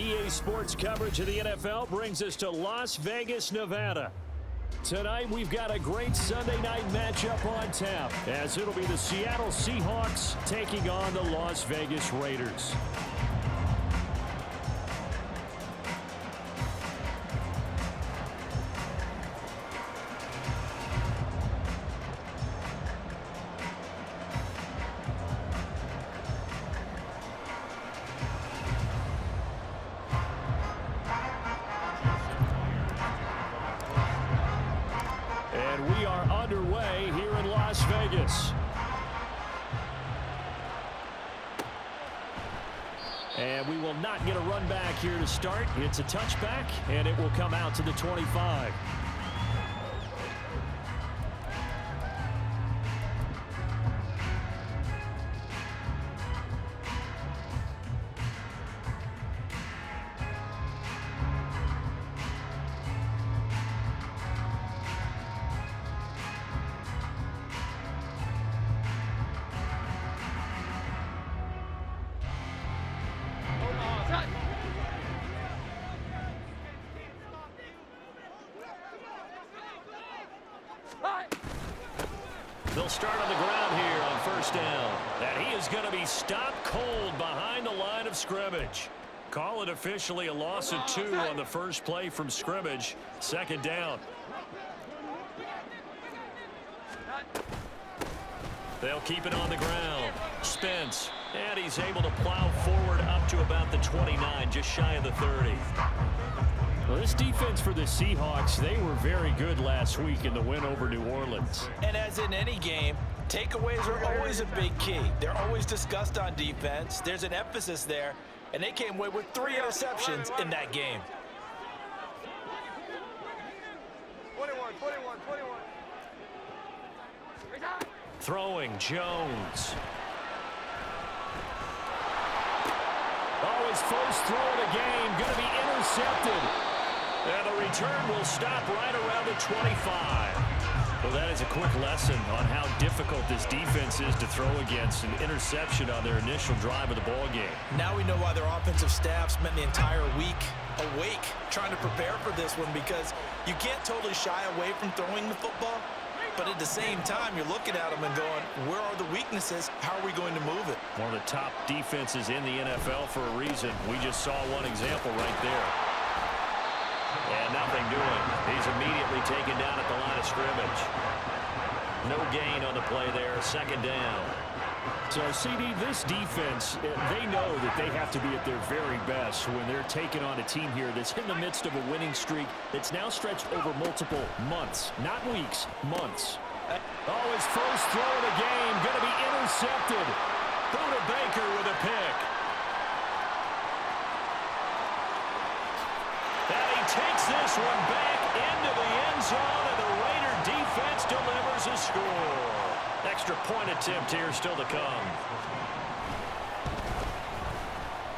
EA Sports coverage of the NFL brings us to Las Vegas, Nevada. Tonight, we've got a great Sunday night matchup on tap, as it'll be the Seattle Seahawks taking on the Las Vegas Raiders. We are underway here in Las Vegas. And we will not get a run back here to start. It's a touchback, and it will come out to the 25. They'll start on the ground here on first down. And he is going to be stopped cold behind the line of scrimmage. Call it officially a loss of 2 on the first play from scrimmage. Second down. They'll keep it on the ground. Spence. And he's able to plow forward up to about the 29, just shy of the 30. Well, this defense for the Seahawks, they were very good last week in the win over New Orleans. And as in any game, takeaways are always a big key. They're always discussed on defense. There's an emphasis there, and they came away with 3 interceptions in that game. 21. Throwing Jones. Oh, his first throw of the game going to be intercepted. And the return will stop right around the 25. Well, that is a quick lesson on how difficult this defense is to throw against. An interception on their initial drive of the ball game. Now we know why their offensive staff spent the entire week awake trying to prepare for this one, because you can't totally shy away from throwing the football. But at the same time, you're looking at them and going, where are the weaknesses? How are we going to move it? One of the top defenses in the NFL for a reason. We just saw one example right there. And nothing doing. He's immediately taken down at the line of scrimmage. No gain on the play there. Second down. So, CD, this defense, they know that they have to be at their very best when they're taking on a team here that's in the midst of a winning streak that's now stretched over multiple months. Not weeks, months. Oh, his first throw of the game going to be intercepted. Buda Baker with a pick. And he takes this one back into the end zone, and the Raider defense delivers a score. Extra point attempt here still to come.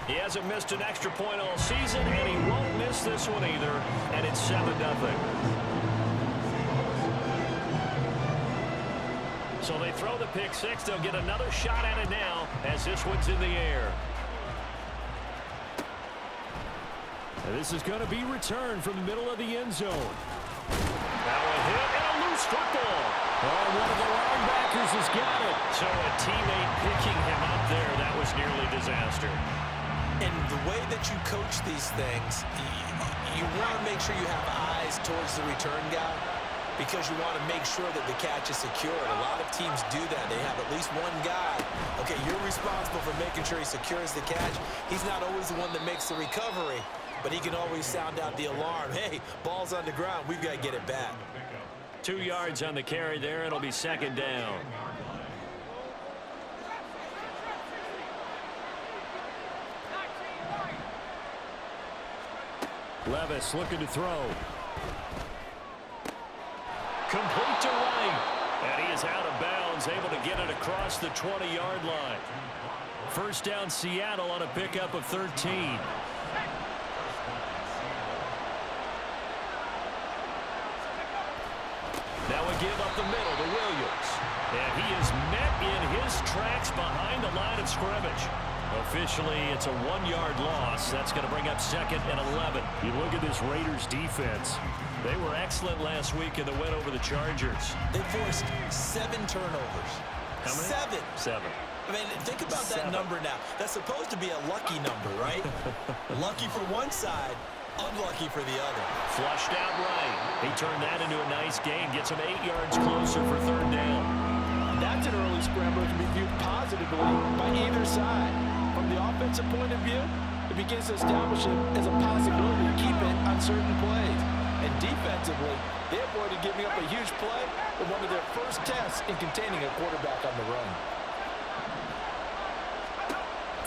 He hasn't missed an extra point all season, and he won't miss this one either, and it's 7-0. So they throw the pick six. They'll get another shot at it now as this one's in the air. And this is going to be returned from the middle of the end zone. Now a hit and a loose football. Oh, one of the linebackers has got it. So a teammate picking him up there. That was nearly disaster. And the way that you coach these things, you want to make sure you have eyes towards the return guy, because you want to make sure that the catch is secure. And a lot of teams do that. They have at least one guy. Okay, you're responsible for making sure he secures the catch. He's not always the one that makes the recovery, but he can always sound out the alarm. Hey, ball's on the ground. We've got to get it back. 2 yards on the carry there. It'll be second down. Levis looking to throw. Complete to right. And he is out of bounds, able to get it across the 20-yard line. First down, Seattle on a pickup of 13. Now we give up the middle to Williams. And he is met in his tracks behind the line of scrimmage. Officially, it's a 1-yard loss. That's going to bring up 2nd and 11. You look at this Raiders defense. They were excellent last week in the win over the Chargers. They forced 7 turnovers. How many? 7. 7. I mean, think about that number now. That's supposed to be a lucky number, right? Lucky for one side, unlucky for the other. Flushed out right. He turned that into a nice gain. Gets him 8 yards closer for 3rd down. That's an early scrambler to be viewed positively by either side. From the offensive point of view, it begins to establish it as a possibility to keep it on certain plays. And defensively, they avoided giving up a huge play in one of their first tests in containing a quarterback on the run.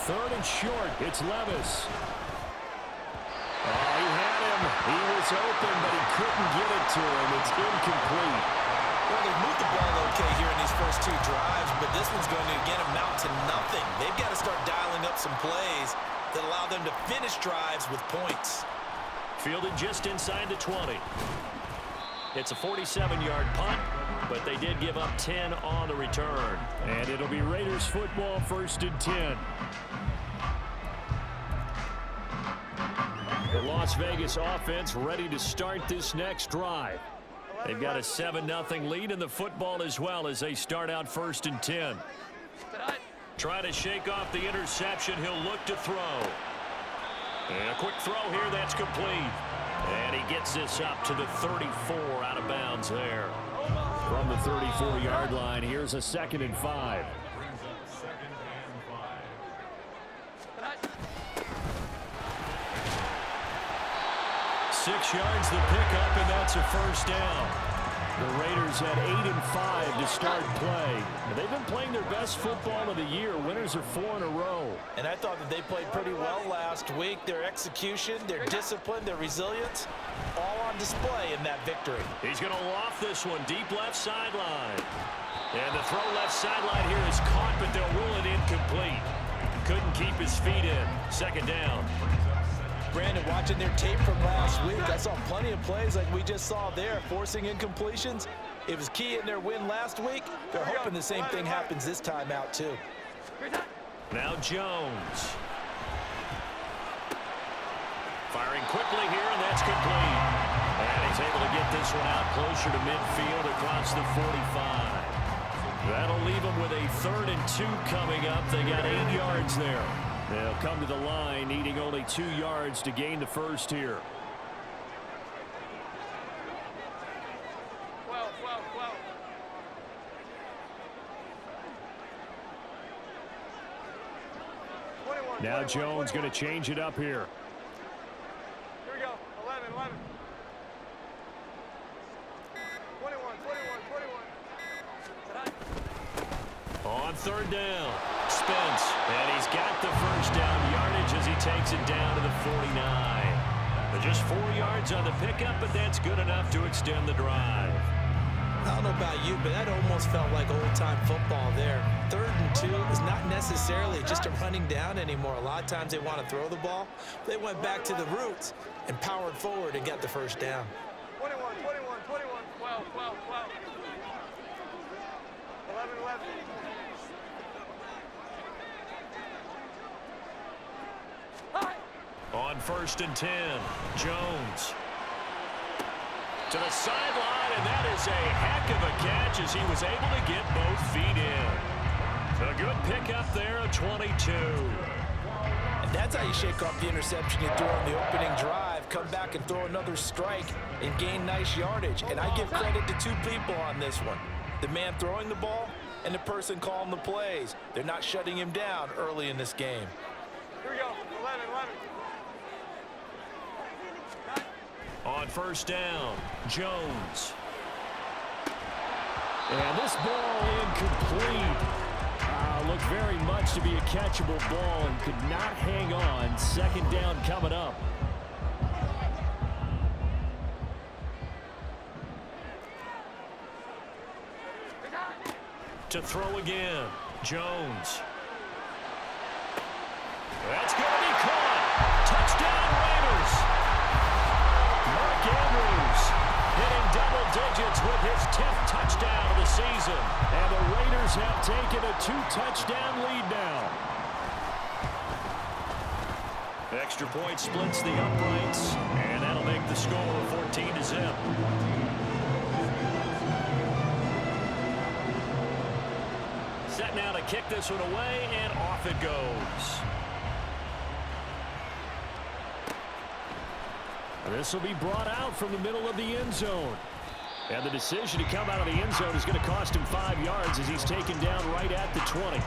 3rd and short. It's Levis. Oh, he had him. He was open, but he couldn't get it to him. It's incomplete. Well, they've moved the ball okay here in these first 2 drives, but this one's going to again amount to nothing. They've got to start dialing up some plays that allow them to finish drives with points. Fielded just inside the 20. It's a 47-yard punt, but they did give up 10 on the return. And it'll be Raiders football, 1st and 10. The Las Vegas offense ready to start this next drive. They've got a 7-0 lead in the football as well as they start out 1st and 10. Trying to shake off the interception. He'll look to throw. And a quick throw here. That's complete. And he gets this up to the 34 out of bounds there. From the 34-yard line, here's a 2nd and 5. Six yards the pickup, and that's a 1st down. The Raiders had 8 and 5 to start play. They've been playing their best football of the year. Winners are 4 in a row. And I thought that they played pretty well last week. Their execution, their discipline, their resilience, all on display in that victory. He's going to loft this one deep left sideline. And the throw left sideline here is caught, but they'll rule it incomplete. Couldn't keep his feet in. 2nd down. Brandon, watching their tape from last week, I saw plenty of plays like we just saw there, forcing incompletions. It was key in their win last week. They're hoping the same thing happens this time out, too. Now Jones. Firing quickly here, and that's complete. And he's able to get this one out closer to midfield across the 45. That'll leave them with a 3rd and 2 coming up. They got 8 yards there. They'll come to the line, needing only 2 yards to gain the 1st here. Now Jones going to change it up here. Here we go. 11. 21. On 3rd down, Spence, and he's got the 1st down yardage as he takes it down to the 49. But just 4 yards on the pickup, but that's good enough to extend the drive. I don't know about you, but that almost felt like old-time football there. 3rd and 2 is not necessarily just a running down anymore. A lot of times they want to throw the ball. They went back to the roots and powered forward and got the 1st down. 21. 12. 11. On 1st and 10, Jones. To the sideline, and that is a heck of a catch as he was able to get both feet in. A good pickup there, a 22. And that's how you shake off the interception you threw on the opening drive. Come back and throw another strike and gain nice yardage. And I give credit to 2 people on this one. The man throwing the ball and the person calling the plays. They're not shutting him down early in this game. Here we go. 11. On 1st down, Jones. And this ball incomplete. Looked very much to be a catchable ball and could not hang on. 2nd down coming up. To throw again, Jones. That's going to be caught. Touchdown, Raiders. Mark Andrews hitting double digits with his 10th touchdown of the season. And the Raiders have taken a 2-touchdown lead now. Extra point splits the uprights, and that'll make the score 14-0. Set now to kick this one away, and off it goes. This will be brought out from the middle of the end zone. And the decision to come out of the end zone is going to cost him 5 yards as he's taken down right at the 20.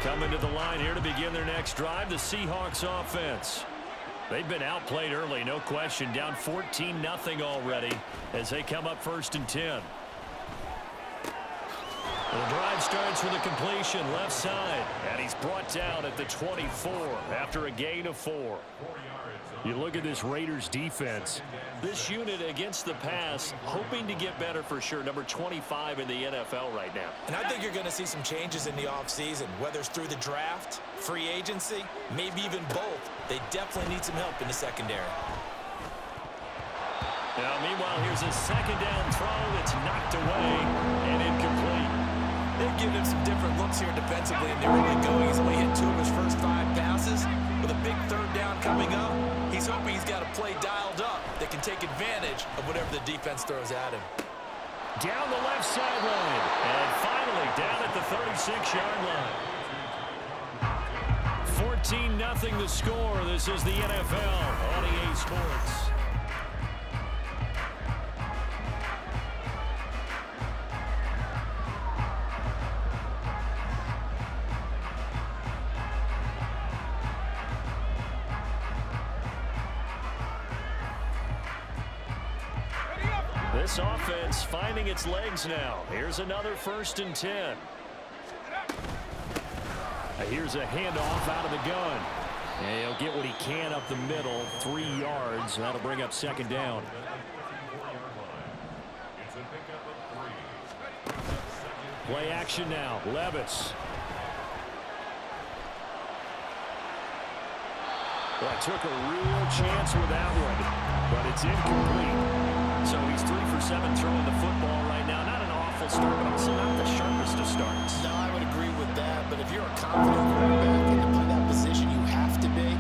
Coming to the line here to begin their next drive, the Seahawks offense. They've been outplayed early, no question. Down 14-0 already as they come up 1st and 10. The drive starts with a completion left side, and he's brought down at the 24 after a gain of 4. You look at this Raiders defense. This unit against the pass, hoping to get better for sure. Number 25 in the NFL right now. And I think you're going to see some changes in the offseason, whether it's through the draft, free agency, maybe even both. They definitely need some help in the secondary. Now, meanwhile, here's a second down throw that's knocked away and incomplete. They've given him some different looks here defensively in the early going. He's only hit 2 of his first 5 passes. With a big 3rd down coming up, he's hoping he's got a play dialed up that can take advantage of whatever the defense throws at him. Down the left sideline, and finally down at the 36-yard line. 14-0 the score. This is the NFL on EA Sports. This offense finding its legs now. Here's another 1st and 10. Here's a handoff out of the gun. And he'll get what he can up the middle, 3 yards. That'll bring up 2nd down. Play action now. Levis. Well, I took a real chance with that one, but it's incomplete. So he's 3 for 7 throwing the football right now. Not an awful start, but also not the sharpest of starts. No, I would agree with that. But if you're a confident quarterback and to play that position, you have to be.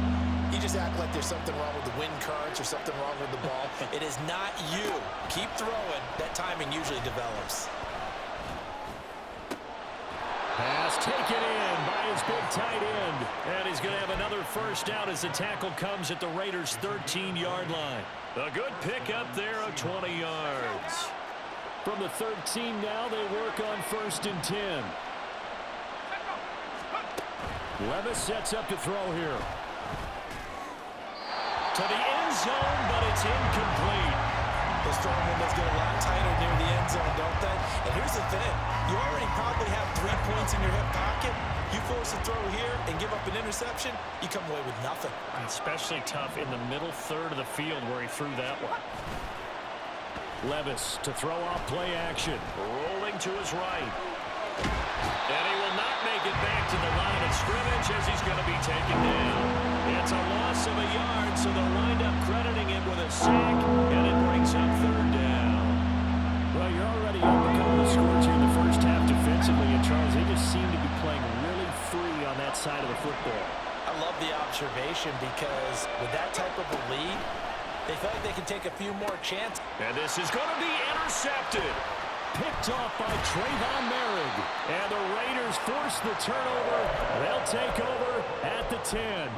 You just act like there's something wrong with the wind currents or something wrong with the ball. It is not you. Keep throwing. That timing usually develops. Pass taken in by his big tight end. And he's going to have another 1st down as the tackle comes at the Raiders' 13-yard line. A good pickup there of 20 yards. From the 13 now, they work on 1st and 10. Levis sets up to throw here. To the end zone, but it's incomplete. Those throwing windows get a lot tighter near the end zone, don't they? And here's the thing. You already probably have 3 points in your hip pocket. You force a throw here and give up an interception, you come away with nothing. Especially tough in the middle 3rd of the field where he threw that one. Levis to throw off play action. Rolling to his right. And he will not make it back to the line of scrimmage as he's going to be taken down. It's a loss of a yard, so they'll wind up crediting him with a sack, and it brings up 3rd down. Well, you're already up a couple of scores here in the first half defensively, and Charles, they just seem to be playing really free on that side of the football. I love the observation because with that type of a lead, they feel like they can take a few more chances. And this is going to be intercepted. Picked off by Trayvon Merrick. And the Raiders force the turnover. They'll take over at the 10.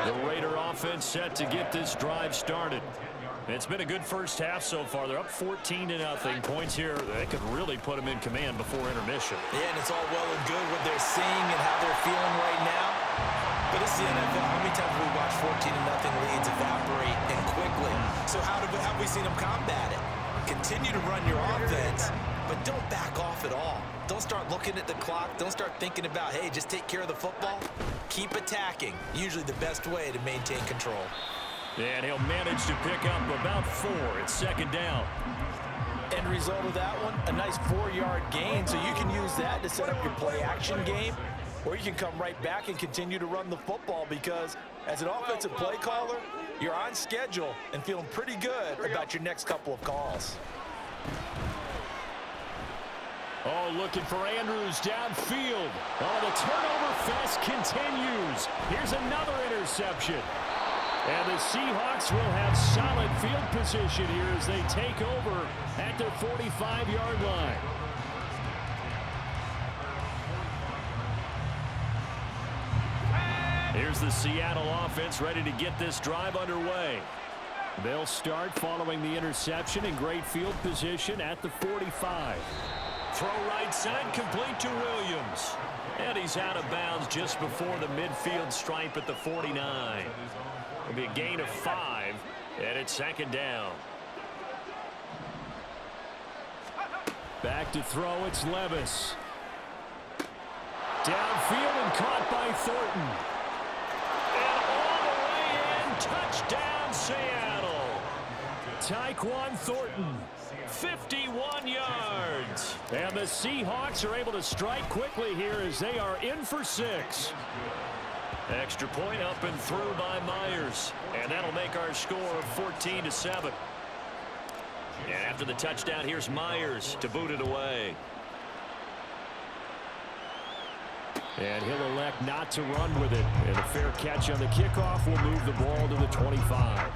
The Raider offense set to get this drive started. It's been a good first half so far. They're up 14-0. Points here, they could really put them in command before intermission. Yeah, and it's all well and good what they're seeing and how they're feeling right now. But it's the NFL. How many times have we watched 14-0 leads evaporate and quickly? So how have we seen them combat it? Continue to run your offense, but don't back off at all. Don't start looking at the clock. Don't start thinking about, hey, just take care of the football. Keep attacking. Usually the best way to maintain control. And he'll manage to pick up about 4. It's 2nd down. End result of that one, a nice 4-yard gain, so you can use that to set up your play-action game. or you can come right back and continue to run the football, because as an offensive play caller, you're on schedule and feeling pretty good about your next couple of calls. Oh, looking for Andrews downfield. Oh, the turnover fest continues. Here's another interception. And the Seahawks will have solid field position here as they take over at their 45-yard line. Here's the Seattle offense ready to get this drive underway. They'll start following the interception in great field position at the 45. Throw right side, complete to Williams. And he's out of bounds just before the midfield stripe at the 49. It'll be a gain of 5, and it's second down. Back to throw, it's Levis. Downfield and caught by Thornton. Touchdown, Seattle. Tyquan Thornton, 51 yards. And the Seahawks are able to strike quickly here as they are in for 6. Extra point up and through by Myers. And that'll make our score 14-7. And after the touchdown, here's Myers to boot it away. And he'll elect not to run with it. And a fair catch on the kickoff will move the ball to the 25.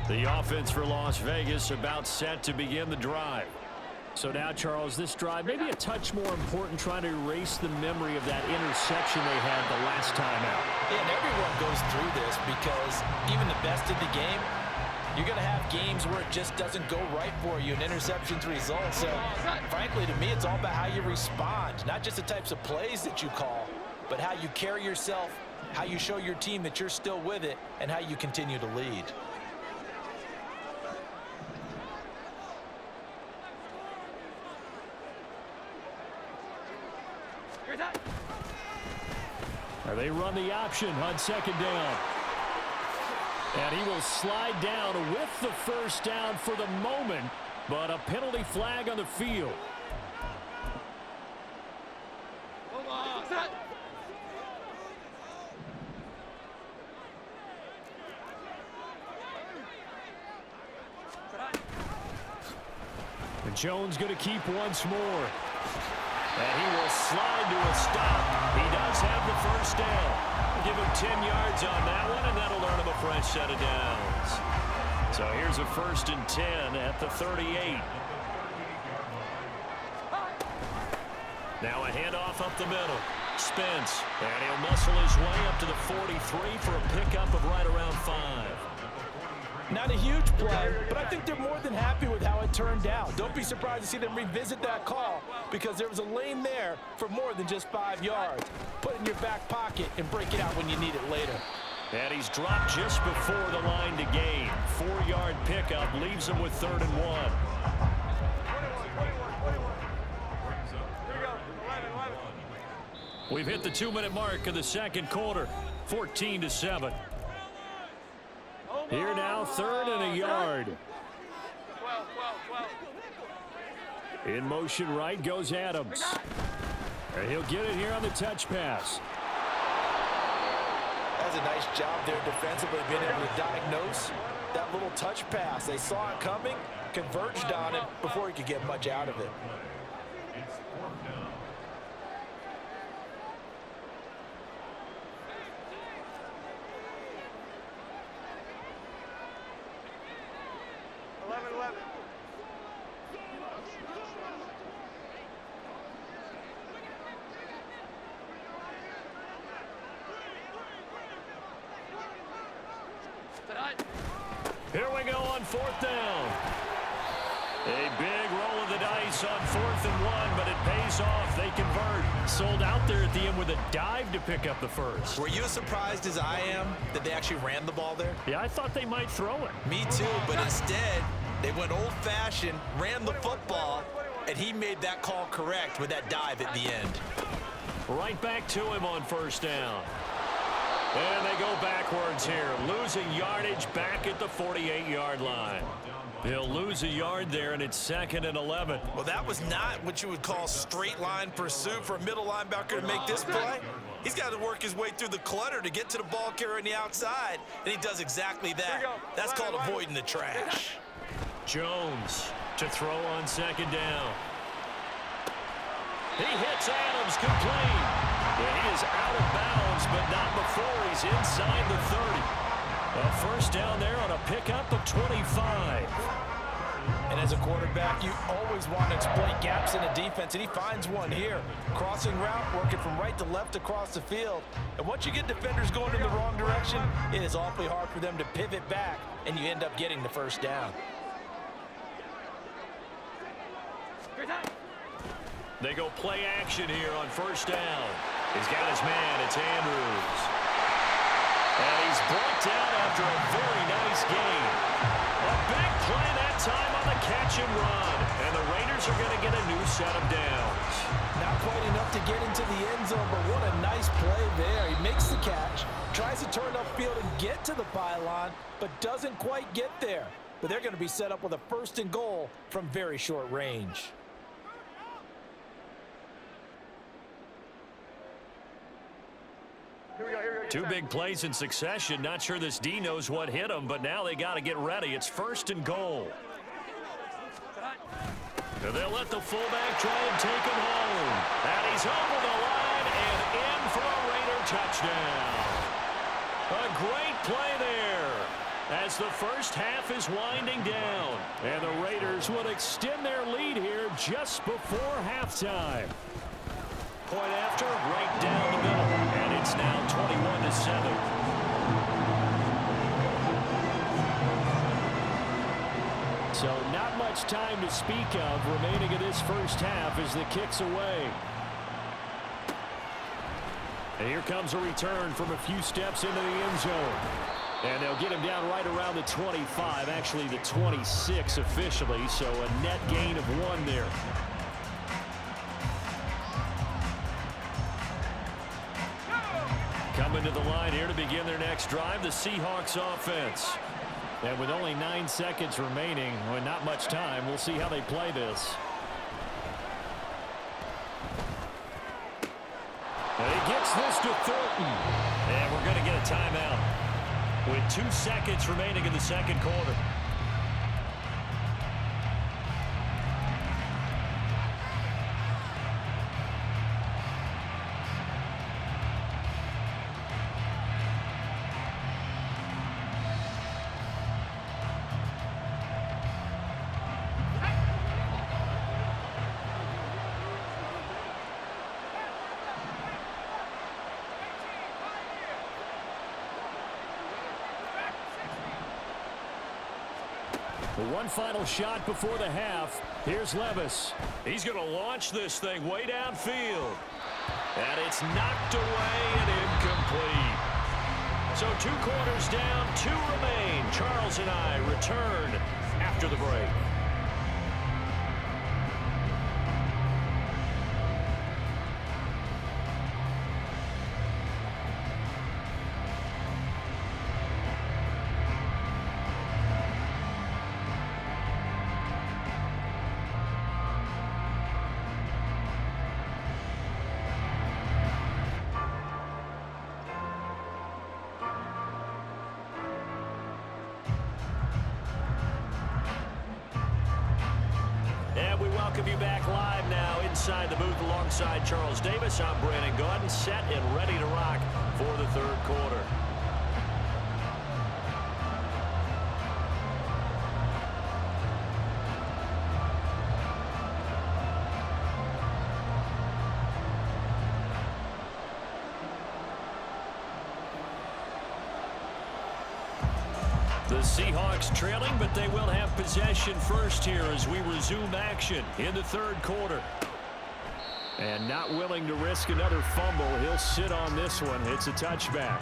The offense for Las Vegas about set to begin the drive. So now, Charles, this drive maybe a touch more important, trying to erase the memory of that interception they had the last time out. Yeah, and everyone goes through this, because even the best in the game, you're going to have games where it just doesn't go right for you, and interceptions result. So, frankly, to me, it's all about how you respond, not just the types of plays that you call, but how you carry yourself, how you show your team that you're still with it, and how you continue to lead. They run the option on second down. And he will slide down with the first down for the moment, but a penalty flag on the field. And Jones going to keep once more. And he will slide to a stop. He does have the first down. Give him 10 yards on that one, and that'll earn him a fresh set of downs. So here's a 1st and 10 at the 38. Now a handoff up the middle. Spence, and he'll muscle his way up to the 43 for a pickup of right around 5. Not a huge play, but I think they're more than happy with how it turned out. Don't be surprised to see them revisit that call, because there was a lane there for more than just 5 yards. Put it in your back pocket and break it out when you need it later. And he's dropped just before the line to gain. 4-yard pickup leaves him with 3rd and 1. 21. Here we go. 11. We've hit the 2-minute mark of the second quarter. 14-7. Here now, 3rd and a yard. 12. In motion right goes Adams. And he'll get it here on the touch pass. That's a nice job there defensively, being able to diagnose that little touch pass. They saw it coming, converged on it before he could get much out of it. Here we go on 4th down. A big roll of the dice on 4th and 1, but it pays off. They convert. Sold out there at the end with a dive to pick up the first. Were you as surprised as I am that they actually ran the ball there? Yeah, I thought they might throw it. Me too, but instead, they went old-fashioned, ran the football, and he made that call correct with that dive at the end. Right back to him on 1st down. And they go backwards here, losing yardage back at the 48-yard line. They'll lose a yard there, and it's 2nd and 11. Well, that was not what you would call straight line pursuit for a middle linebacker to make this play. He's got to work his way through the clutter to get to the ball carrier on the outside, and he does exactly that. That's called avoiding the trash. Jones to throw on 2nd down. He hits Adams complete. Yeah, he is out of bounds, but not before he's inside the 30. A first down there on a pickup of 25. And as a quarterback, you always want to exploit gaps in a defense, and he finds one here. Crossing route, working from right to left across the field. And once you get defenders going in the wrong direction, it is awfully hard for them to pivot back, and you end up getting the first down. They go play action here on first down. He's got his man. It's Andrews. And he's brought down after a very nice gain. A big play that time on the catch and run. And the Raiders are going to get a new set of downs. Not quite enough to get into the end zone, but what a nice play there. He makes the catch, tries to turn upfield and get to the pylon, but doesn't quite get there. But they're going to be set up with a 1st and goal from very short range. Two big plays in succession. Not sure this D knows what hit him, but now they got to get ready. It's 1st and goal. And they'll let the fullback try and take him home. And he's over the line and in for a Raider touchdown. A great play there as the first half is winding down. And the Raiders will extend their lead here just before halftime. Point after, right down the middle. And it's now 21-7. So not much time to speak of remaining in this first half as the kick's away. And here comes a return from a few steps into the end zone. And they'll get him down right around the 25, actually the 26 officially, so a net gain of 1 there. Coming to the line here to begin their next drive, the Seahawks offense. And with only 9 seconds remaining, well, not much time, we'll see how they play this. And he gets this to Thornton. And we're going to get a timeout with 2 seconds remaining in the second quarter. One final shot before the half. Here's Levis. He's going to launch this thing way downfield. And it's knocked away and incomplete. So 2 quarters down, 2 remain. Charles and I return after the break. Welcome you back live now inside the booth alongside Charles Davis. I'm Brandon Gaudin, set and ready to rock for the third quarter. The Seahawks trailing, but they will have possession first here as we resume action in the third quarter. And not willing to risk another fumble, he'll sit on this one. It's a touchback.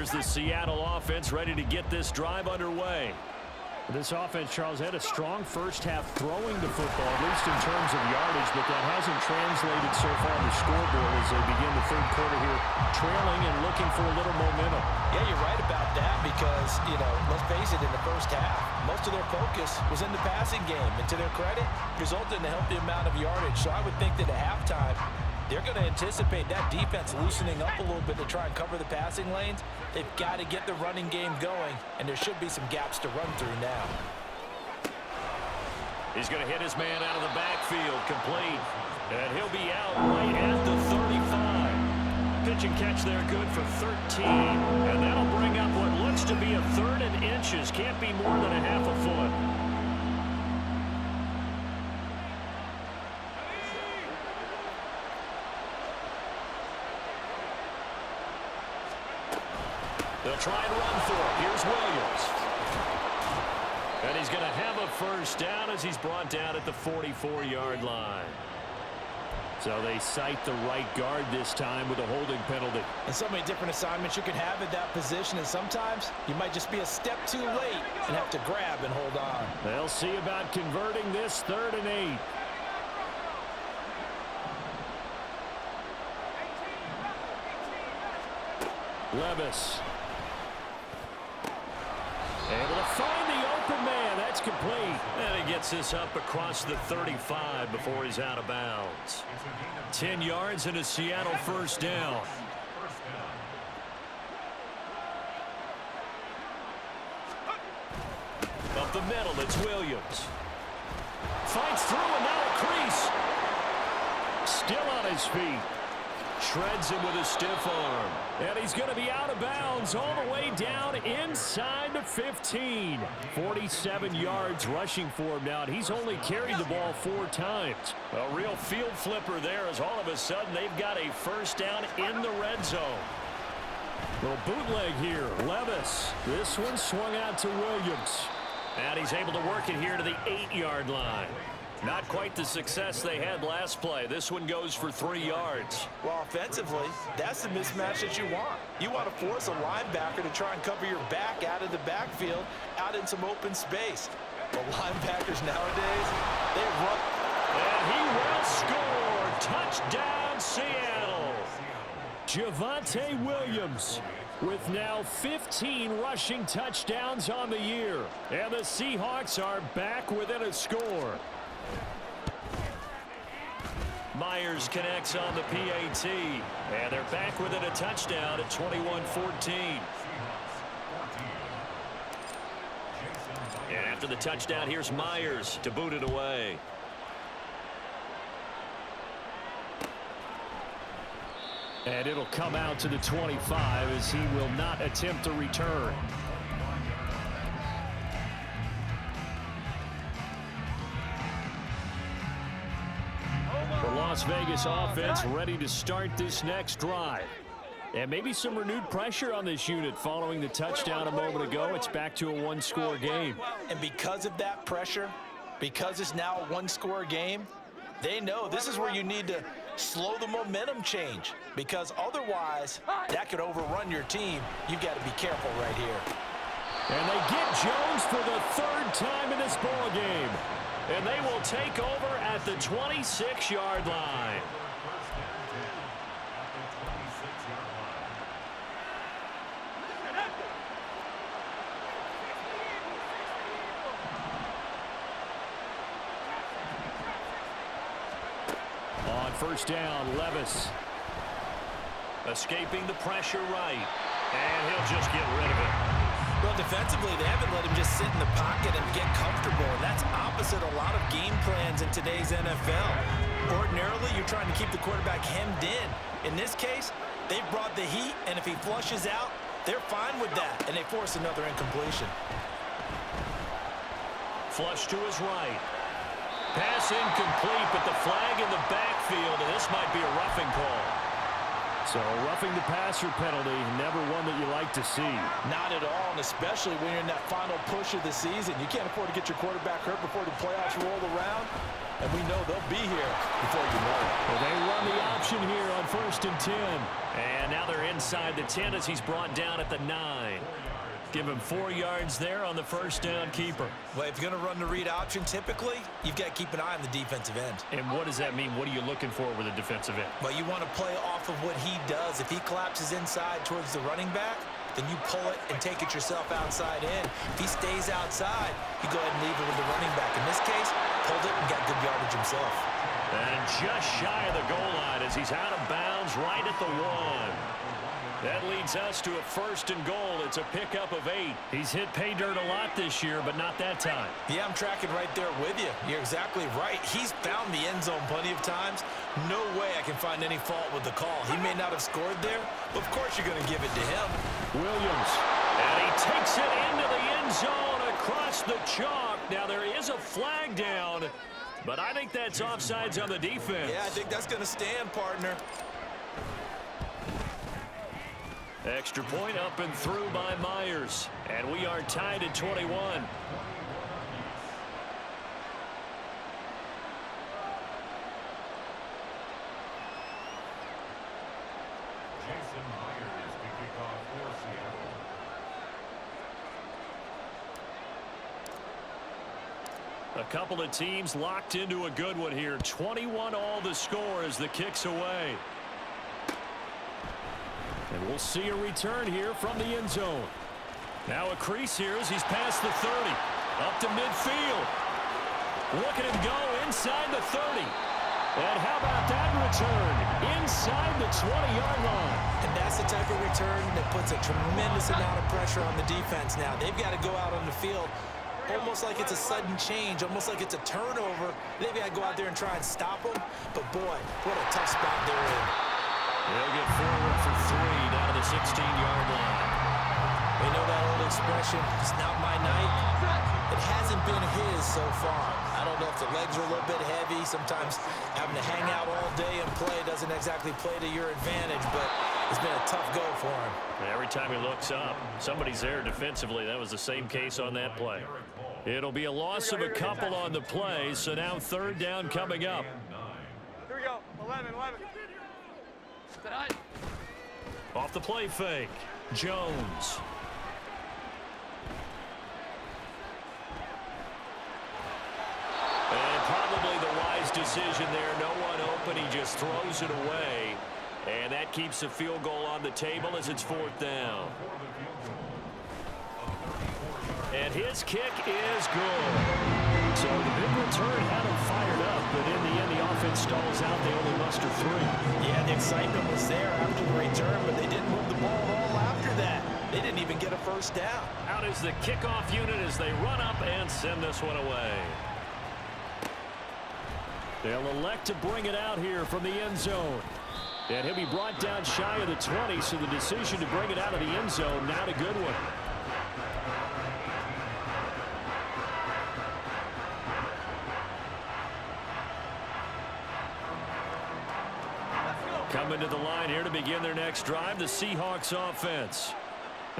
Here's the Seattle offense ready to get this drive underway. This offense, Charles, had a strong first half throwing the football, at least in terms of yardage, but that hasn't translated so far on the scoreboard as they begin the third quarter here, trailing and looking for a little momentum. Yeah, you're right about that because, let's face it, in the first half, most of their focus was in the passing game. And to their credit, resulted in a healthy amount of yardage. So I would think that at halftime, they're going to anticipate that defense loosening up a little bit to try and cover the passing lanes. They've got to get the running game going, and there should be some gaps to run through now. He's going to hit his man out of the backfield, complete. And he'll be out right at the 35. Pitch and catch there, good for 13. And that'll bring up what looks to be a 3rd and inches. Can't be more than a half a foot. They'll try and run for it. Here's Williams. And he's going to have a first down as he's brought down at the 44-yard line. So they cite the right guard this time with a holding penalty. And so many different assignments you can have at that position, and sometimes you might just be a step too late and have to grab and hold on. They'll see about converting this 3rd and 8. Levis. Able to find the open man. That's complete. And he gets this up across the 35 before he's out of bounds. 10 yards and a Seattle first down. Up the middle, it's Williams. Fights through and now a crease. Still on his feet. Shreds him with a stiff arm. And he's going to be out of bounds all the way down inside the 15. 47 yards rushing for him now. And he's only carried the ball 4 times. A real field flipper there as all of a sudden they've got a first down in the red zone. Little bootleg here. Levis. This one swung out to Williams. And he's able to work it here to the 8-yard line. Not quite the success they had last play. This one goes for 3 yards. Well, offensively, that's the mismatch that you want. You want to force a linebacker to try and cover your back out of the backfield, out in some open space. But linebackers nowadays, they run. And he will score. Touchdown, Seattle. Javonte Williams with now 15 rushing touchdowns on the year. And the Seahawks are back within a score. Myers connects on the PAT. And they're back within a touchdown at 21-14. And after the touchdown, here's Myers to boot it away. And it'll come out to the 25 as he will not attempt to return. The Las Vegas offense ready to start this next drive. And maybe some renewed pressure on this unit following the touchdown a moment ago. It's back to a 1-score game. And because of that pressure, because it's now a 1-score game, they know this is where you need to slow the momentum change, because otherwise that could overrun your team. You've got to be careful right here. And they get Jones for the 3rd time in this ball game. And they will take over at the 26-yard line. On first down, Levis. Escaping the pressure right. And he'll just get rid of it. Well, defensively, they haven't let him just sit in the pocket and get comfortable, and that's opposite a lot of game plans in today's NFL. Ordinarily, you're trying to keep the quarterback hemmed in. In this case, they've brought the heat, and if he flushes out, they're fine with that, and they force another incompletion. Flush to his right. Pass incomplete, but the flag in the backfield, and this might be a roughing call. So roughing the passer penalty, never one that you like to see. Not at all, and especially when you're in that final push of the season. You can't afford to get your quarterback hurt before the playoffs roll around. and we know they'll be here before you know it. Well, they run the option here on 1st and 10. And now they're inside the 10 as he's brought down at the 9. Give him 4 yards there on the first down keeper. Well, if you're going to run the read option, typically, you've got to keep an eye on the defensive end. And what does that mean? What are you looking for with a defensive end? Well, you want to play off of what he does. If he collapses inside towards the running back, then you pull it and take it yourself outside in. If he stays outside, you go ahead and leave it with the running back. In this case, pulled it and got good yardage himself. And just shy of the goal line as he's out of bounds right at the 1. That leads us to a 1st and goal. It's a pickup of 8. He's hit pay dirt a lot this year, but not that time. Yeah, I'm tracking right there with you. You're exactly right. He's found the end zone plenty of times. No way I can find any fault with the call. He may not have scored there, but of course you're going to give it to him. Williams. And he takes it into the end zone across the chalk. Now there is a flag down, but I think that's offsides on the defense. Yeah, I think that's going to stand, partner. Extra point up and through by Myers. And we are tied at 21. A couple of teams locked into a good one here. 21 all the score as the kick's away. And we'll see a return here from the end zone. Now a crease here as he's past the 30. Up to midfield. Look at him go inside the 30. And how about that return? Inside the 20-yard line. And that's the type of return that puts a tremendous amount of pressure on the defense now. They've got to go out on the field almost like it's a sudden change, almost like it's a turnover. They've got to go out there and try and stop them. But, boy, what a tough spot they're in. They'll get forward for 3 down to the 16-yard line. We know that old expression, it's not my night. It hasn't been his so far. I don't know if the legs are a little bit heavy. Sometimes having to hang out all day and play doesn't exactly play to your advantage, but it's been a tough go for him. Every time he looks up, somebody's there defensively. That was the same case on that play. It'll be a loss of a couple on the play, so now 3rd down coming up. Here we go. 11. Off the play fake, Jones. And probably the wise decision there. No one open. He just throws it away. And that keeps the field goal on the table as it's 4th down. And his kick is good. So the big return had him fired up, but in the end, the offense stalls out. They only muster 3. Yeah, the excitement was there after the return, but they didn't move the ball at all after that. They didn't even get a 1st down. Out is the kickoff unit as they run up and send this one away. They'll elect to bring it out here from the end zone. And he'll be brought down shy of the 20, so the decision to bring it out of the end zone, not a good one. Coming to the line here to begin their next drive, the Seahawks offense.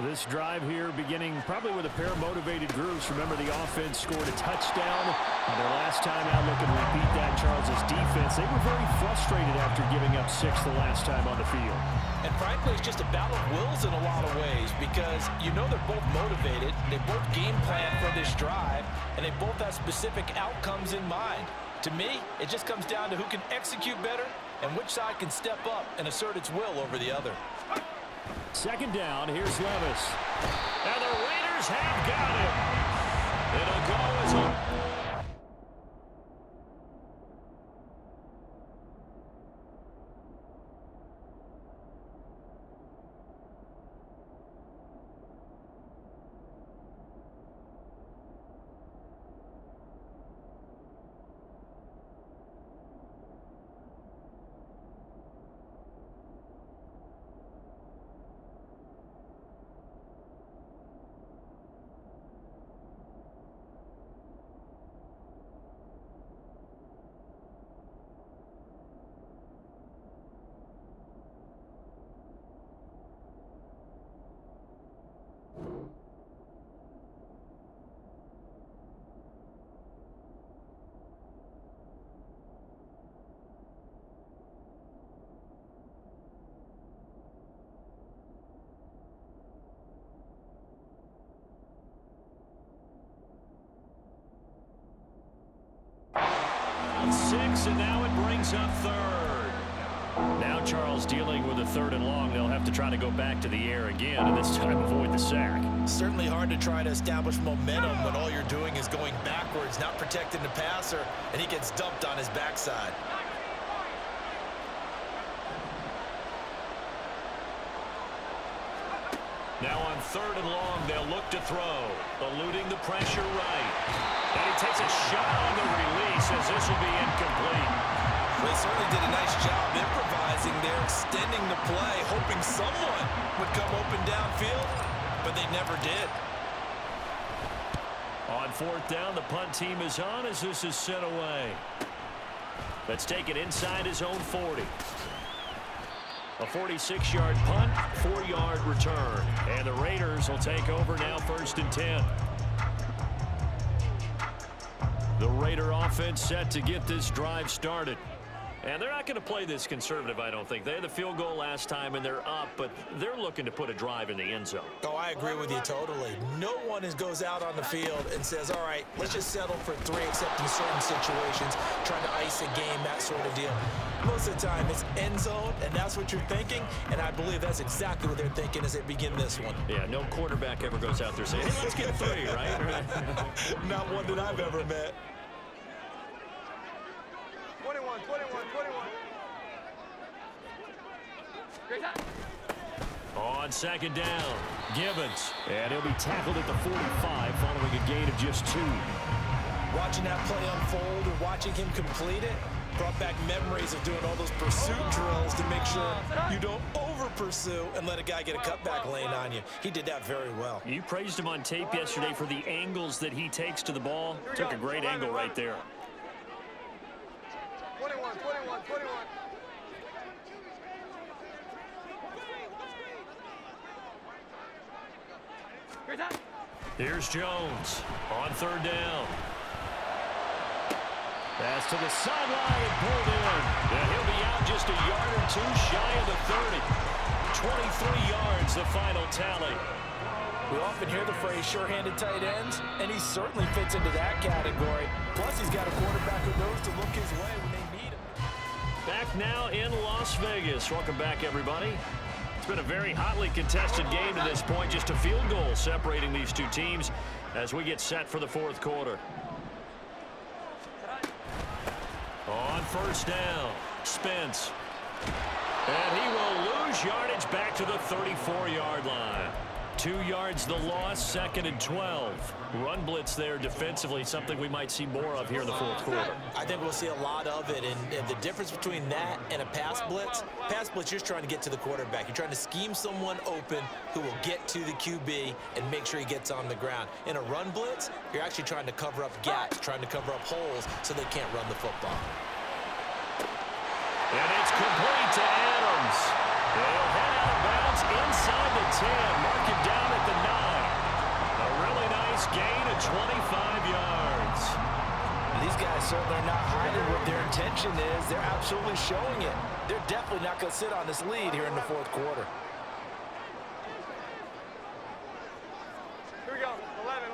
This drive here beginning probably with a pair of motivated groups. Remember, the offense scored a touchdown on their last time out. Looking to repeat that. Charles's defense, they were very frustrated after giving up 6 the last time on the field. And frankly, it's just a battle of wills in a lot of ways because you know they're both motivated. They both game plan for this drive, and they both have specific outcomes in mind. To me, it just comes down to who can execute better and which side can step up and assert its will over the other. 2nd down, here's Levis. And the Raiders have got him. It'll go as a... picks, and now it brings up third. Now Charles dealing with a 3rd and long. They'll have to try to go back to the air again, and this time avoid the sack. Certainly hard to try to establish momentum when all you're doing is going backwards, not protecting the passer, and he gets dumped on his backside. Now on 3rd and long, they'll look to throw, eluding the pressure right. And he takes a shot on the release as this will be incomplete. Well, he certainly did a nice job improvising there, extending the play, hoping someone would come open downfield, but they never did. On 4th down, the punt team is on as this is sent away. Let's take it inside his own 40. A 46-yard punt, 4-yard return. And the Raiders will take over now 1st and 10. The Raider offense set to get this drive started. And they're not going to play this conservative, I don't think. They had the field goal last time, and they're up, but they're looking to put a drive in the end zone. Oh, I agree with you totally. No one goes out on the field and says, all right, let's just settle for 3, except in certain situations, trying to ice a game, that sort of deal. Most of the time, it's end zone, and that's what you're thinking, and I believe that's exactly what they're thinking as they begin this one. Yeah, no quarterback ever goes out there saying, hey, let's get 3, right? Not one that I've ever met. 21. On 2nd down, Gibbons. And he'll be tackled at the 45 following a gain of just 2. Watching that play unfold and watching him complete it brought back memories of doing all those pursuit drills to make sure you don't over-pursue and let a guy get a cutback lane on you. He did that very well. You praised him on tape yesterday for the angles that he takes to the ball. Took a great angle right there. 21. Here's Jones on 3rd down. Pass to the sideline and pulled in. And he'll be out just a yard or 2 shy of the 30. 23 yards, the final tally. We often hear the phrase sure-handed tight ends, and he certainly fits into that category. Plus, he's got a quarterback who knows to look his way when they need him. Back now in Las Vegas. Welcome back, everybody. It's been a very hotly contested game to this point. Just a field goal separating these two teams as we get set for the 4th quarter. On 1st down, Spence. And he will lose yardage back to the 34-yard line. 2 yards the loss, 2nd and 12. Run blitz there defensively, something we might see more of here in the 4th quarter. I think we'll see a lot of it, and the difference between that and a pass blitz, you're just trying to get to the quarterback. You're trying to scheme someone open who will get to the QB and make sure he gets on the ground. In a run blitz, you're actually trying to cover up gaps, trying to cover up holes so they can't run the football. And it's complete to Adams. They'll head out of bounds inside the 10, mark it down at the 9. A really nice gain of 25 yards. These guys certainly are not hiding what their intention is. They're absolutely showing it. They're definitely not going to sit on this lead here in the 4th quarter. Here we go. 11.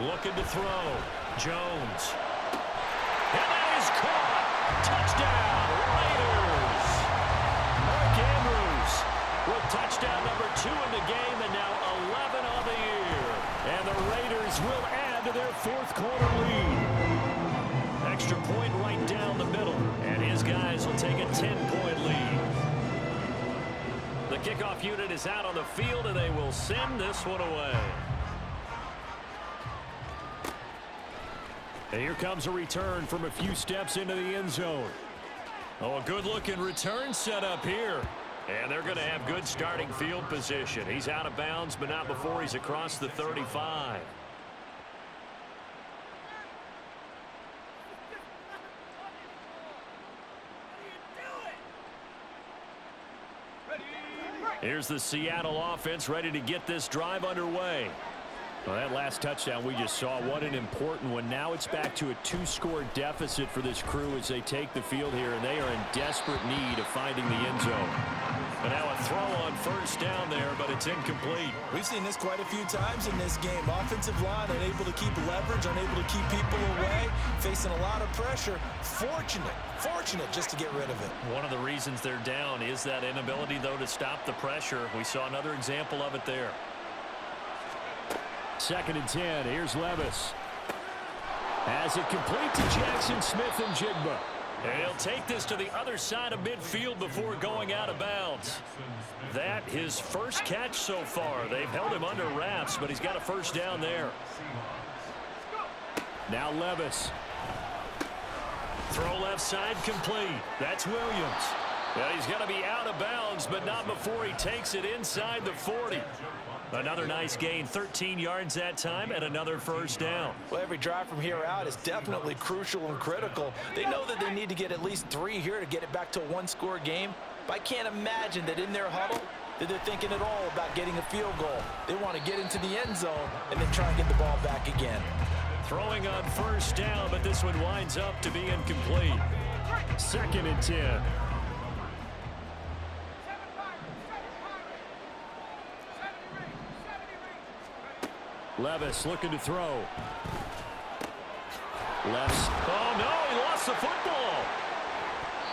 Looking to throw. Jones. And that is caught. Touchdown, Raiders. Mark Andrews with touchdown number 2 in the game and now 11 on the year. And the Raiders will add to their 4th quarter lead. Extra point right down the middle. And his guys will take a 10-point lead. The kickoff unit is out on the field and they will send this one away. And here comes a return from a few steps into the end zone. Oh, a good-looking return set up here. And they're going to have good starting field position. He's out of bounds, but not before he's across the 35. Here's the Seattle offense ready to get this drive underway. Well, that last touchdown we just saw, what an important one. Now it's back to a 2-score deficit for this crew as they take the field here, and they are in desperate need of finding the end zone. And now a throw on first down there, but it's incomplete. We've seen this quite a few times in this game. Offensive line unable to keep leverage, unable to keep people away, facing a lot of pressure. Fortunate just to get rid of it. One of the reasons they're down is that inability, though, to stop the pressure. We saw another example of it there. 2nd and 10. Here's Levis. Has it complete to Jackson Smith and Jigba. And he'll take this to the other side of midfield before going out of bounds. That his first catch so far. They've held him under wraps, but he's got a first down there. Now Levis. Throw left side complete. That's Williams. Well, he's going to be out of bounds, but not before he takes it inside the 40. Another nice gain, 13 yards that time, and another first down. Well, every drive from here out is definitely crucial and critical. They know that they need to get at least 3 here to get it back to a one-score game. But I can't imagine that in their huddle that they're thinking at all about getting a field goal. They want to get into the end zone and then try and get the ball back again. Throwing on first down, but this one winds up to be incomplete. 2nd and 10. Levis looking to throw. Left. Oh, no, he lost the football.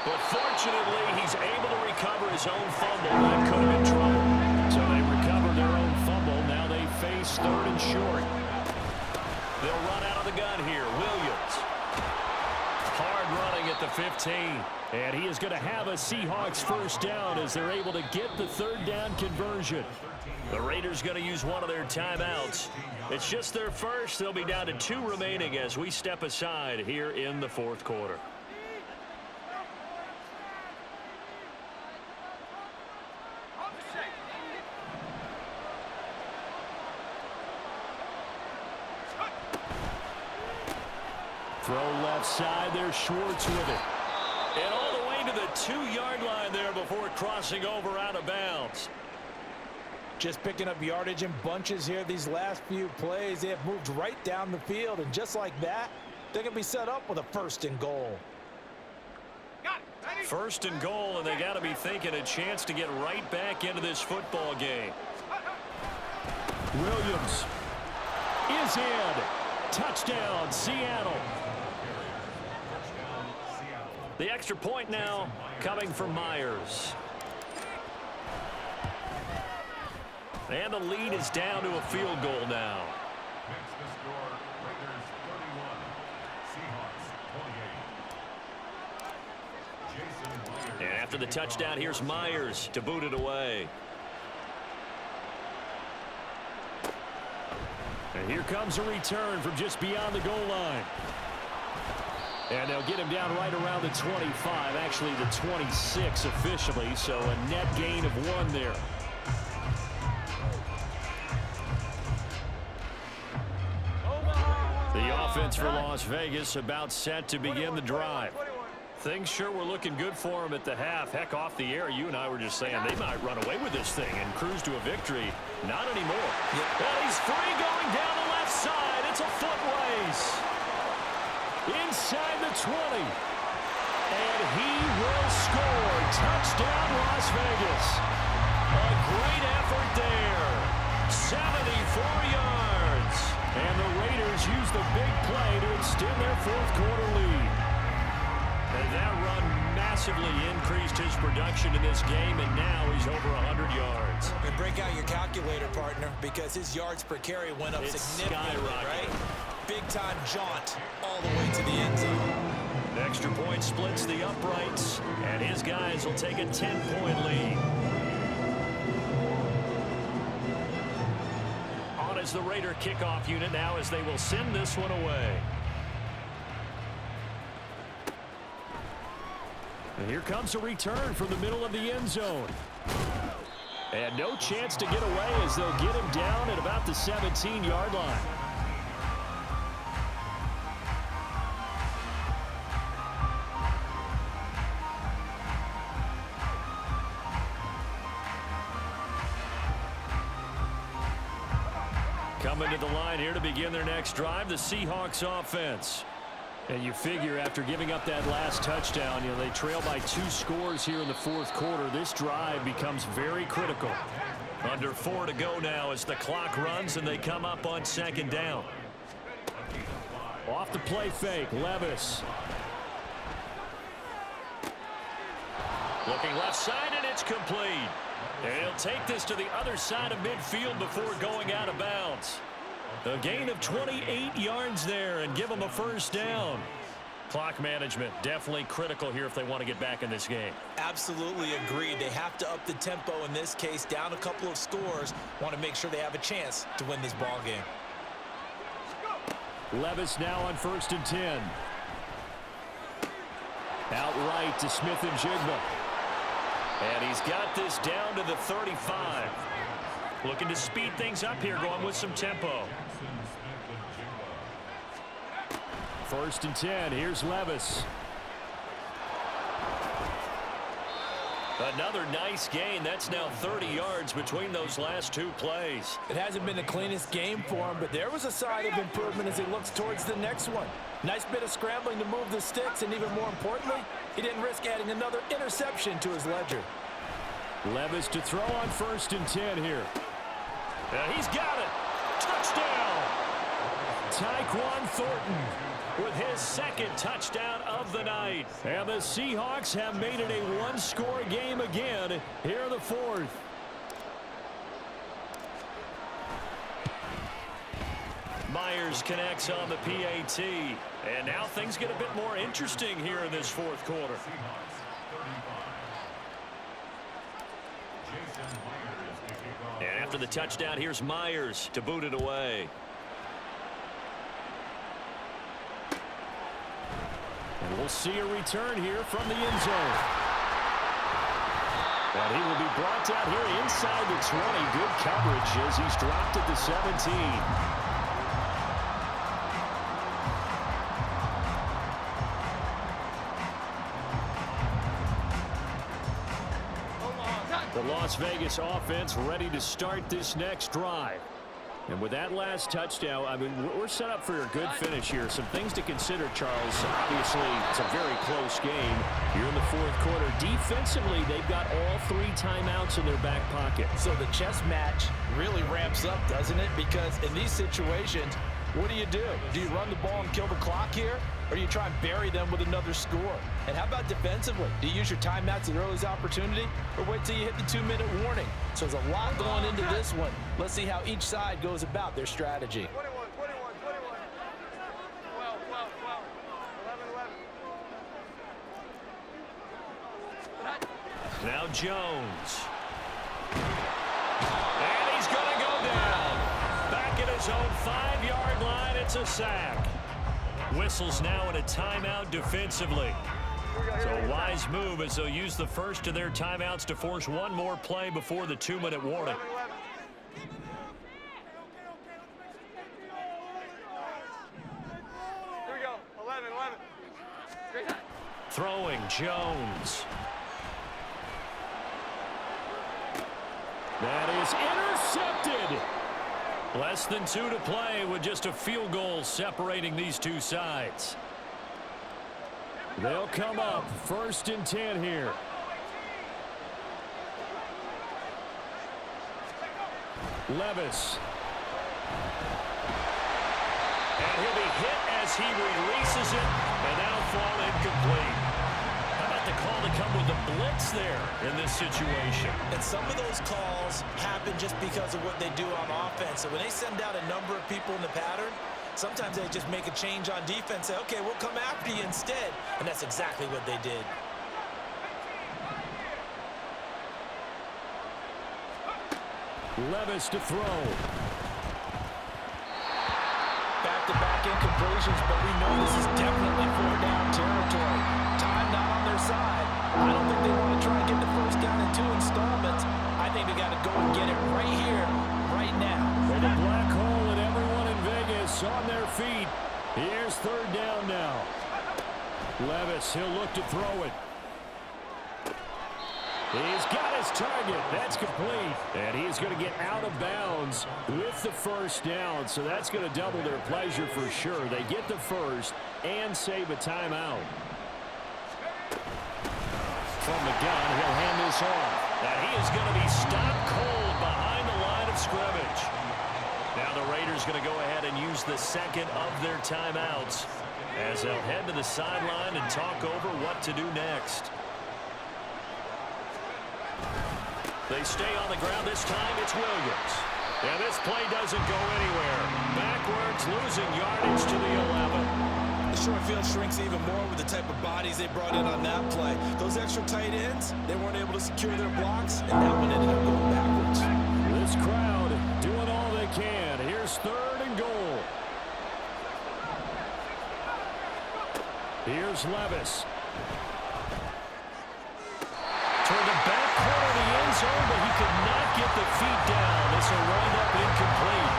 But fortunately, he's able to recover his own fumble. That could have been trouble. So they recovered their own fumble. Now they face 3rd and short. They'll run out of the gun here. Williams. Hard running at the 15. And he is going to have a Seahawks first down as they're able to get the 3rd down conversion. The Raiders going to use one of their timeouts. It's just their first. They'll be down to 2 remaining as we step aside here in the 4th quarter. Throw left side. There's Schwartz with it. And all the way to the 2-yard line there before crossing over out of bounds. Just picking up yardage in bunches here these last few plays. They have moved right down the field, and just like that, they're going to be set up with a 1st and goal. 1st and goal, and they got to be thinking a chance to get right back into this football game. Williams is in. Touchdown, Seattle. The extra point now coming from Myers. And the lead is down to a field goal now. And after the touchdown, here's Myers to boot it away. And here comes a return from just beyond the goal line. And they'll get him down right around the 25, actually the 26 officially, so a net gain of 1 there. The offense for Las Vegas about set to begin the drive. Things sure were looking good for him at the half. Heck, off the air, you and I were just saying they might run away with this thing and cruise to a victory. Not anymore. Yep. And he's free going down the left side. It's a foot race. Inside the 20. And he will score. Touchdown, Las Vegas. A great effort there. 74 yards. And the Raiders use the big play to extend their 4th quarter lead. And that run massively increased his production in this game, and now he's over 100 yards. And break out your calculator, partner, because his yards per carry went up significantly, right? Big-time jaunt all the way to the end zone. Extra point splits the uprights, and his guys will take a 10-point lead. On is the Raider kickoff unit now as they will send this one away. And here comes a return from the middle of the end zone. And no chance to get away as they'll get him down at about the 17-yard line. Coming to the line here to begin their next drive, the Seahawks offense. And you figure after giving up that last touchdown, they trail by 2 scores here in the fourth quarter. This drive becomes very critical. Under 4 to go now as the clock runs and they come up on 2nd down. Off the play fake, Levis. Looking left side, and it's complete. And he'll take this to the other side of midfield before going out of bounds. A gain of 28 yards there and give them a first down. Clock management definitely critical here if they want to get back in this game. Absolutely agreed. They have to up the tempo in this case, down a couple of scores. Want to make sure they have a chance to win this ball game. Levis now on 1st and 10. Out right to Smith and Jigba. And he's got this down to the 35. Looking to speed things up here, going with some tempo. 1st and 10. Here's Levis. Another nice gain. That's now 30 yards between those last 2 plays. It hasn't been the cleanest game for him, but there was a sign of improvement as he looks towards the next one. Nice bit of scrambling to move the sticks, and even more importantly, he didn't risk adding another interception to his ledger. Levis to throw on 1st and 10 here. He's got it. Touchdown. Tyquan Thornton with his 2nd touchdown of the night. And the Seahawks have made it a 1-score game again here in the 4th. Myers connects on the PAT. And now things get a bit more interesting here in this 4th quarter. And after the touchdown, here's Myers to boot it away. And we'll see a return here from the end zone. And he will be brought down here inside the 20. Good coverage as he's dropped at the 17. The Las Vegas offense ready to start this next drive. And with that last touchdown, I mean, we're set up for a good finish here. Some things to consider, Charles. Obviously, it's a very close game. You're in the 4th quarter. Defensively, they've got all 3 timeouts in their back pocket. So the chess match really ramps up, doesn't it? Because in these situations, what do? Do you run the ball and kill the clock here? Or do you try and bury them with another score? And how about defensively? Do you use your timeouts at earliest opportunity or wait till you hit the 2-minute warning? So there's a lot going into this one. Let's see how each side goes about their strategy. 21, 21, 21. 12, 12, 12. 11, 11. Now Jones. And he's going to go down. Back at his own 5-yard line. It's a sack. Whistles now in a timeout defensively. So a wise move as they'll use the first of their timeouts to force one more play before the 2-minute warning. 11, 11. Here we go. 11, 11. Throwing Jones. That is intercepted. Less than 2 to play with just a field goal separating these two sides. They'll come up 1st and 10 here. Levis. And he'll be hit as he releases it, and that'll fall incomplete. How about the call to come with a blitz there in this situation? And some of those calls happen just because of what they do on offense. So when they send out a number of people in the pattern, sometimes they just make a change on defense, say, okay, we'll come after you instead. And that's exactly what they did. Levis to throw. Back-to-back incompletions, but we know this is definitely 4-down territory. Time not on their side. I don't think they want to try and get the first down in 2 installments. I think they got to go and get it right here, right now. And a black hole and everyone in Vegas on their feet. Here's 3rd down now. Levis, he'll look to throw it. He's got his target. That's complete. And he's going to get out of bounds with the first down. So that's going to double their pleasure for sure. They get the first and save a timeout. From the gun, he'll hand this off. And he is going to be stopped cold behind the line of scrimmage. Now the Raiders going to go ahead and use the second of their timeouts as they'll head to the sideline and talk over what to do next. They stay on the ground. This time it's Williams. And this play doesn't go anywhere. Backwards, losing yardage to the 11. The short field shrinks even more with the type of bodies they brought in on that play. Those extra tight ends, they weren't able to secure their blocks, and that one ended up going backwards. This crowd doing all they can. Here's 3rd and goal. Here's Levis. Toward the back corner of the end zone, but he could not get the feet down. This will wind up incomplete.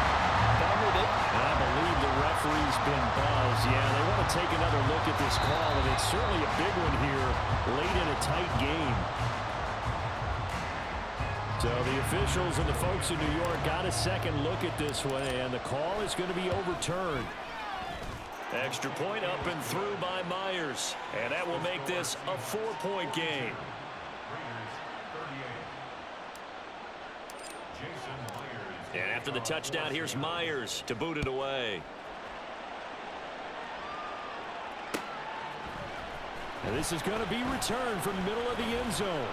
And I believe the referee's been buzzed. Yeah, they want to take another look at this call, and it's certainly a big one here late in a tight game. So the officials and the folks in New York got a second look at this one, and the call is going to be overturned. Extra point up and through by Myers, and that will make this a 4-point game. And after the touchdown, here's Myers to boot it away. And this is going to be returned from the middle of the end zone.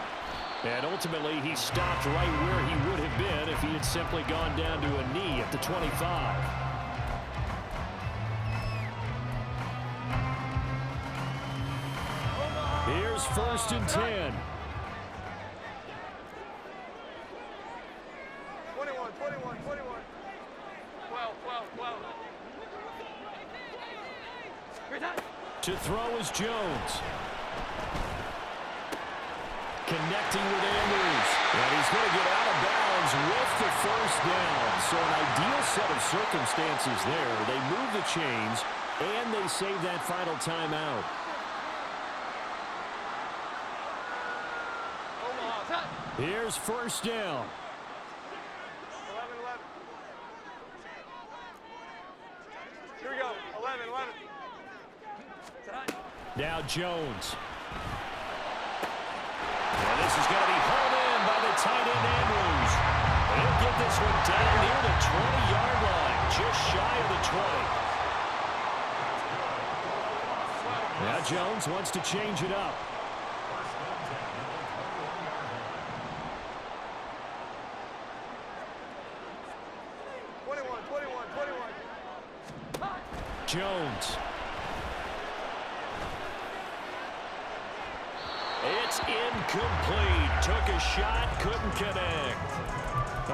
And ultimately, he stopped right where he would have been if he had simply gone down to a knee at the 25. Here's 1st and 10. 12. To throw is Jones. Connecting with Andrews. And he's going to get out of bounds with the first down. So an ideal set of circumstances there. They move the chains, and they save that final timeout. Here's 1st down. 11. Here we go. 11. Now Jones. And this is going to be hauled in by the tight end Andrews. And he'll get this one down near the 20-yard line, just shy of the 20. Now Jones wants to change it up. Jones. It's incomplete. Took a shot, couldn't connect.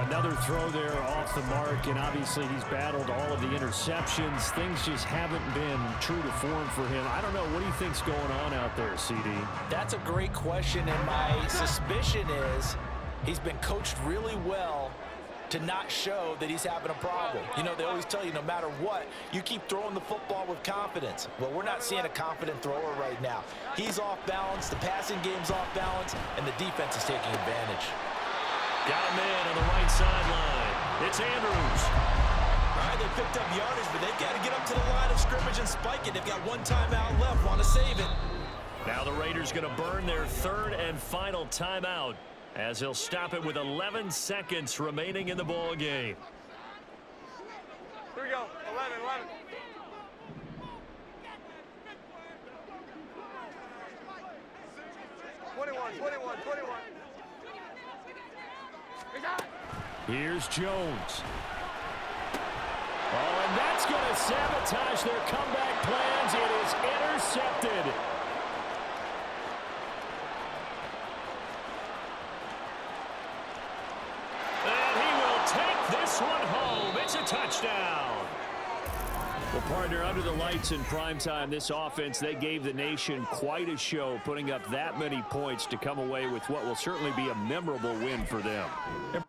Another throw there off the mark, and obviously he's battled all of the interceptions. Things just haven't been true to form for him. I don't know. What do you think's going on out there, CD? That's a great question, and my suspicion is he's been coached really well to not show that he's having a problem. You know, they always tell you no matter what, you keep throwing the football with confidence. Well, we're not seeing a confident thrower right now. He's off balance, the passing game's off balance, and the defense is taking advantage. Got a man on the right sideline. It's Andrews. All right, they picked up yardage, but they've got to get up to the line of scrimmage and spike it. They've got one timeout left, want to save it. Now the Raiders going to burn their 3rd and final timeout, as he'll stop it with 11 seconds remaining in the ball game. Here we go. 11. 21. Here's Jones. Oh, and that's going to sabotage their comeback plans. It is intercepted. And he will take this one home. It's a touchdown. Well, partner, under the lights in primetime, this offense, they gave the nation quite a show, putting up that many points to come away with what will certainly be a memorable win for them. And